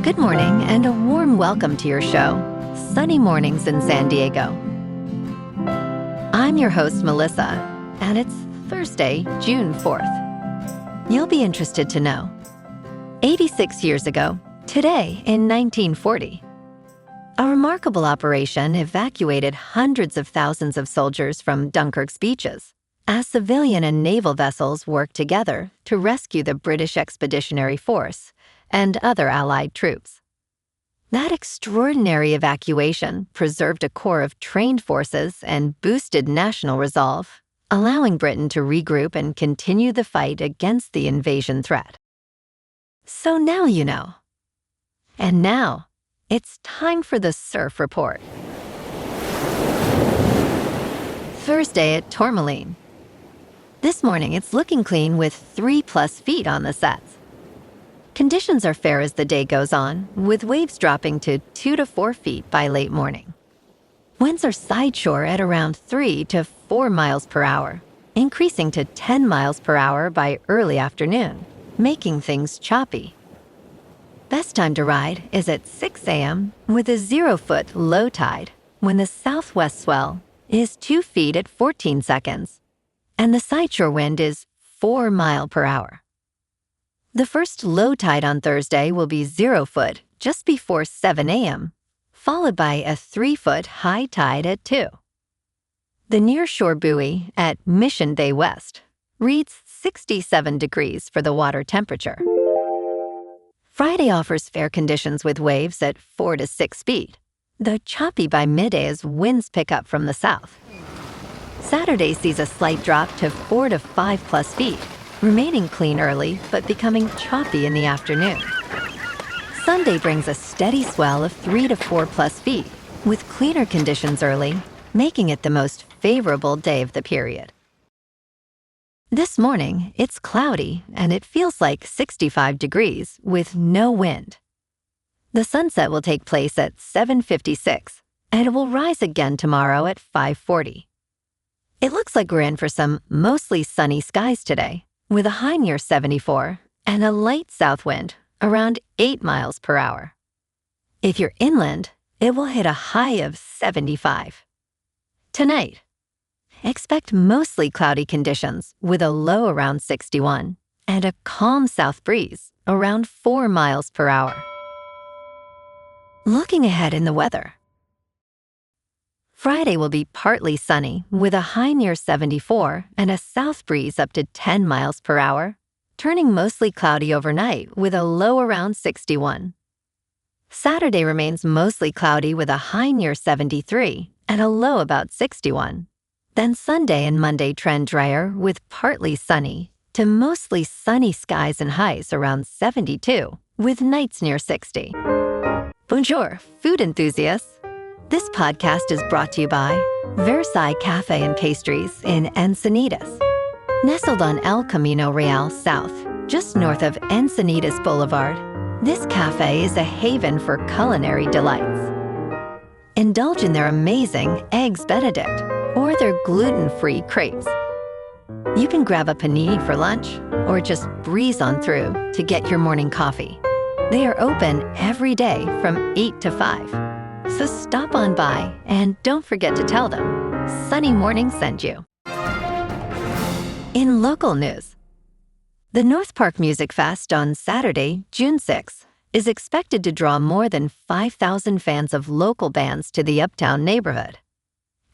Good morning and a warm welcome to your show, Sunny Mornings in San Diego. I'm your host, Melissa, and it's Thursday, June 4th. You'll be interested to know, 86 years ago, today in 1940, a remarkable operation evacuated hundreds of thousands of soldiers from Dunkirk's beaches as civilian and naval vessels worked together to rescue the British Expeditionary Force and other Allied troops. That extraordinary evacuation preserved a core of trained forces and boosted national resolve, allowing Britain to regroup and continue the fight against the invasion threat. So now you know. And now, it's time for the Surf Report. Thursday at Tourmaline. This morning, it's looking clean with 3+ feet on the sets. Conditions are fair as the day goes on, with waves dropping to 2 to 4 feet by late morning. Winds are sideshore at around 3 to 4 miles per hour, increasing to 10 miles per hour by early afternoon, making things choppy. Best time to ride is at 6 a.m. with a 0-foot low tide when the southwest swell is 2 feet at 14 seconds, and the sideshore wind is 4 miles per hour. The first low tide on Thursday will be 0 foot just before 7 a.m., followed by a 3-foot high tide at 2. The nearshore buoy at Mission Bay West reads 67 degrees for the water temperature. Friday offers fair conditions with waves at 4 to 6 feet, though choppy by midday as winds pick up from the south. Saturday sees a slight drop to 4 to 5+ feet, remaining clean early but becoming choppy in the afternoon. Sunday brings a steady swell of 3 to 4+ feet, with cleaner conditions early, making it the most favorable day of the period. This morning, it's cloudy and it feels like 65 degrees with no wind. The sunset will take place at 7:56, and it will rise again tomorrow at 5:40. It looks like we're in for some mostly sunny skies today, with a high near 74 and a light south wind around 8 miles per hour. If you're inland, it will hit a high of 75. Tonight, expect mostly cloudy conditions with a low around 61 and a calm south breeze around 4 miles per hour. Looking ahead in the weather. Friday will be partly sunny with a high near 74 and a south breeze up to 10 miles per hour, turning mostly cloudy overnight with a low around 61. Saturday remains mostly cloudy with a high near 73 and a low about 61. Then Sunday and Monday trend drier with partly sunny to mostly sunny skies and highs around 72 with nights near 60. Bonjour, food enthusiasts. This podcast is brought to you by Versailles Cafe and Pastries in Encinitas. Nestled on El Camino Real South, just north of Encinitas Boulevard, this cafe is a haven for culinary delights. Indulge in their amazing Eggs Benedict or their gluten-free crepes. You can grab a panini for lunch or just breeze on through to get your morning coffee. They are open every day from 8 to 5. So stop on by and don't forget to tell them Sunny Morning sent you. In local news, the North Park Music Fest on Saturday, June 6th, is expected to draw more than 5,000 fans of local bands to the Uptown neighborhood.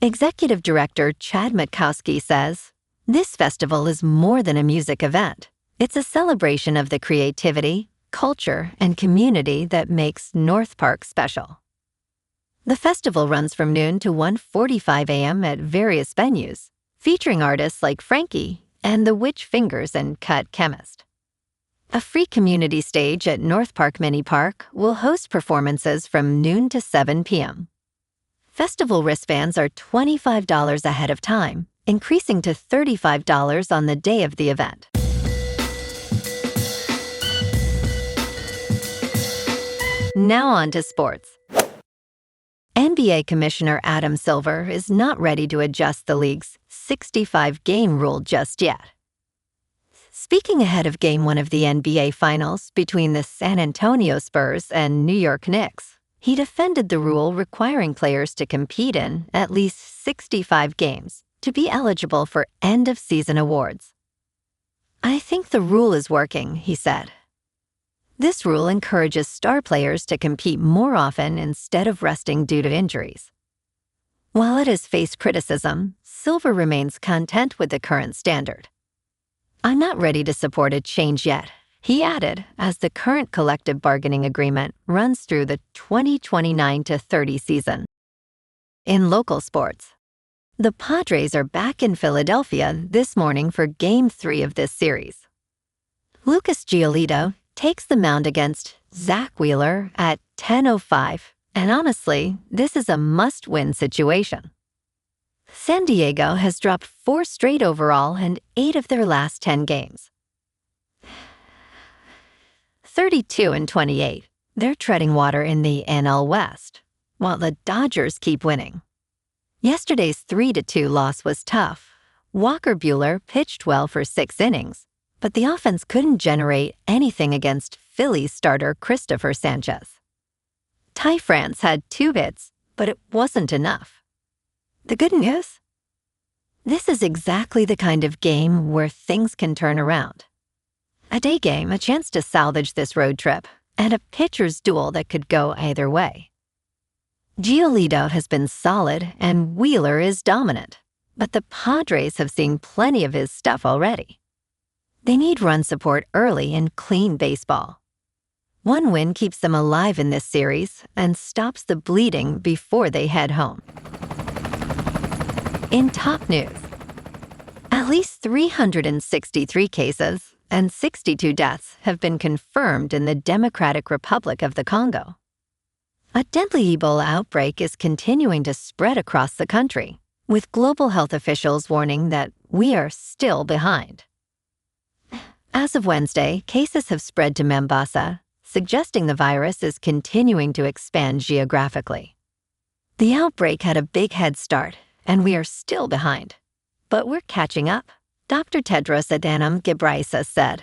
Executive Director Chad Matkowski says, "This festival is more than a music event. It's a celebration of the creativity, culture, and community that makes North Park special." The festival runs from noon to 1:45 a.m. at various venues, featuring artists like Frankie and the Witch Fingers and Cut Chemist. A free community stage at North Park Mini Park will host performances from noon to 7 p.m. Festival wristbands are $25 ahead of time, increasing to $35 on the day of the event. Now on to sports. NBA Commissioner Adam Silver is not ready to adjust the league's 65-game rule just yet. Speaking ahead of Game 1 of the NBA Finals between the San Antonio Spurs and New York Knicks, he defended the rule requiring players to compete in at least 65 games to be eligible for end-of-season awards. "I think the rule is working," he said. "This rule encourages star players to compete more often instead of resting due to injuries." While it has faced criticism, Silver remains content with the current standard. "I'm not ready to support a change yet," he added, as the current collective bargaining agreement runs through the 2029-30 season. In local sports, the Padres are back in Philadelphia this morning for Game 3 of this series. Lucas Giolito takes the mound against Zack at 10:05, and honestly, this is a must-win situation. San Diego has dropped 4 straight overall and 8 of their last 10 games. 32-28, they're treading water in the NL West, while the Dodgers keep winning. Yesterday's 3-2 loss was tough. Walker Buehler pitched well for 6 innings, but the offense couldn't generate anything against Phillies starter Christopher Sanchez. Ty France had 2 hits, but it wasn't enough. The good news? This is exactly the kind of game where things can turn around. A day game, a chance to salvage this road trip, and a pitcher's duel that could go either way. Giolito has been solid and Wheeler is dominant, but the Padres have seen plenty of his stuff already. They need run support early in clean baseball. One win keeps them alive in this series and stops the bleeding before they head home. In top news, at least 363 cases and 62 deaths have been confirmed in the Democratic Republic of the Congo. A deadly Ebola outbreak is continuing to spread across the country, with global health officials warning that we are still behind. As of Wednesday, cases have spread to Mombasa, suggesting the virus is continuing to expand geographically. The outbreak had a big head start, and we are still behind. But we're catching up, Dr. Tedros Adhanom Ghebreyesus said.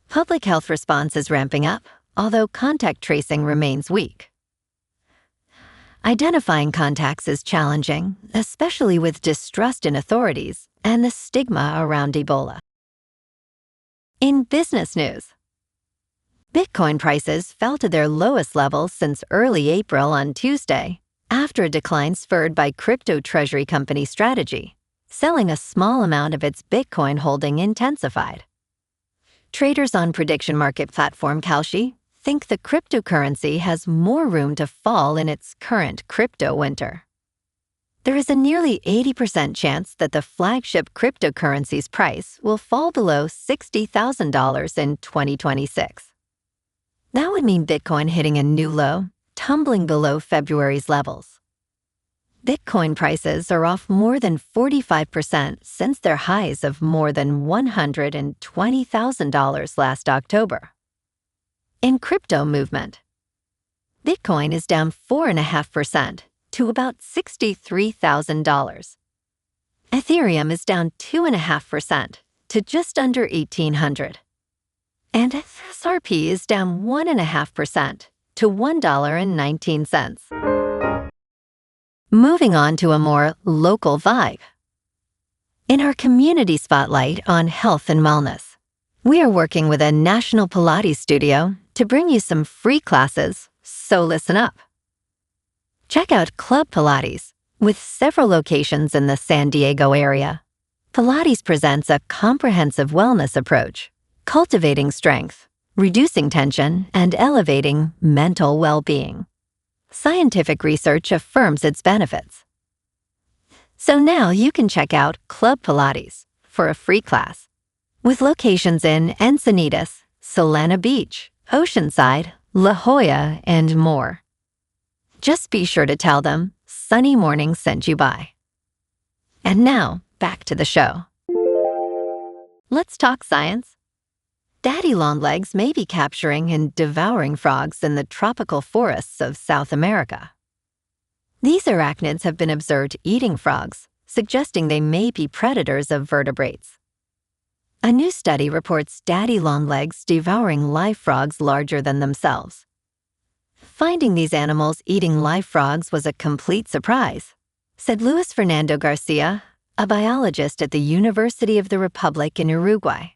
Public health response is ramping up, although contact tracing remains weak. Identifying contacts is challenging, especially with distrust in authorities and the stigma around Ebola. In business news, Bitcoin prices fell to their lowest levels since early April on Tuesday, after a decline spurred by crypto treasury company Strategy, selling a small amount of its Bitcoin holding intensified. Traders on prediction market platform Kalshi think the cryptocurrency has more room to fall in its current crypto winter. There is a nearly 80% chance that the flagship cryptocurrency's price will fall below $60,000 in 2026. That would mean Bitcoin hitting a new low, tumbling below February's levels. Bitcoin prices are off more than 45% since their highs of more than $120,000 last October. In crypto movement, Bitcoin is down 4.5% to about $63,000. Ethereum is down 2.5% to just under $1,800. And XRP is down 1.5% to $1.19. Moving on to a more local vibe. In our community spotlight on health and wellness, we are working with a national Pilates studio to bring you some free classes, so listen up. Check out Club Pilates, with several locations in the San Diego area. Pilates presents a comprehensive wellness approach, cultivating strength, reducing tension, and elevating mental well-being. Scientific research affirms its benefits. So now you can check out Club Pilates for a free class, with locations in Encinitas, Solana Beach, Oceanside, La Jolla, and more. Just be sure to tell them Sunny Morning sent you by. And now, back to the show. Let's talk science. Daddy longlegs may be capturing and devouring frogs in the tropical forests of South America. These arachnids have been observed eating frogs, suggesting they may be predators of vertebrates. A new study reports daddy longlegs devouring live frogs larger than themselves. Finding these animals eating live frogs was a complete surprise, said Luis Fernando Garcia, a biologist at the University of the Republic in Uruguay.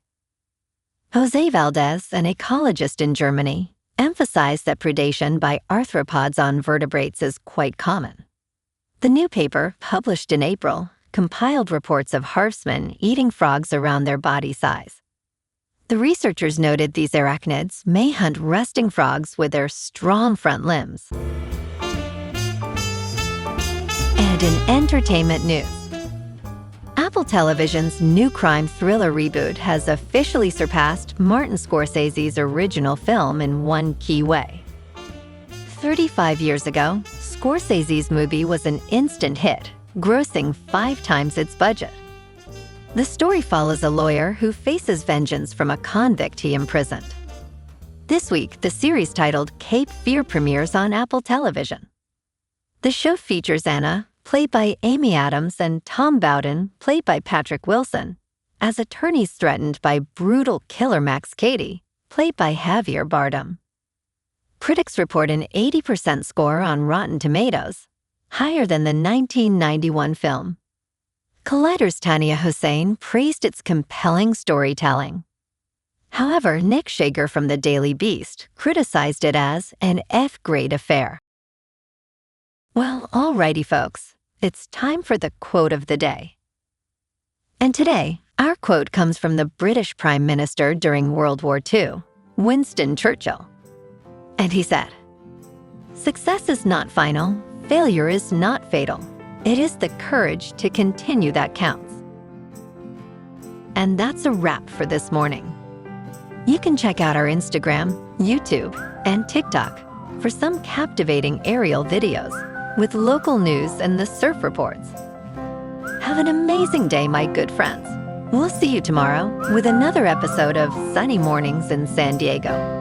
Jose Valdez, an ecologist in Germany, emphasized that predation by arthropods on vertebrates is quite common. The new paper, published in April, compiled reports of harvestmen eating frogs around their body size. The researchers noted these arachnids may hunt resting frogs with their strong front limbs. And in entertainment news, Apple Television's new crime thriller reboot has officially surpassed Martin Scorsese's original film in one key way. 35 years ago, Scorsese's movie was an instant hit, grossing 5 times its budget. The story follows a lawyer who faces vengeance from a convict he imprisoned. This week, the series titled Cape Fear premieres on Apple Television. The show features Anna, played by Amy Adams, and Tom Bowden, played by Patrick Wilson, as attorneys threatened by brutal killer Max Cady, played by Javier Bardem. Critics report an 80% score on Rotten Tomatoes, higher than the 1991 film. Collider's Tania Hussein praised its compelling storytelling. However, Nick Shager from the Daily Beast criticized it as an F-grade affair. Well, alrighty folks, it's time for the quote of the day. And today, our quote comes from the British Prime Minister during World War II, Winston Churchill. And he said, "Success is not final, failure is not fatal. It is the courage to continue that counts." And that's a wrap for this morning. You can check out our Instagram, YouTube, and TikTok for some captivating aerial videos with local news and the surf reports. Have an amazing day, my good friends. We'll see you tomorrow with another episode of Sunny Mornings in San Diego.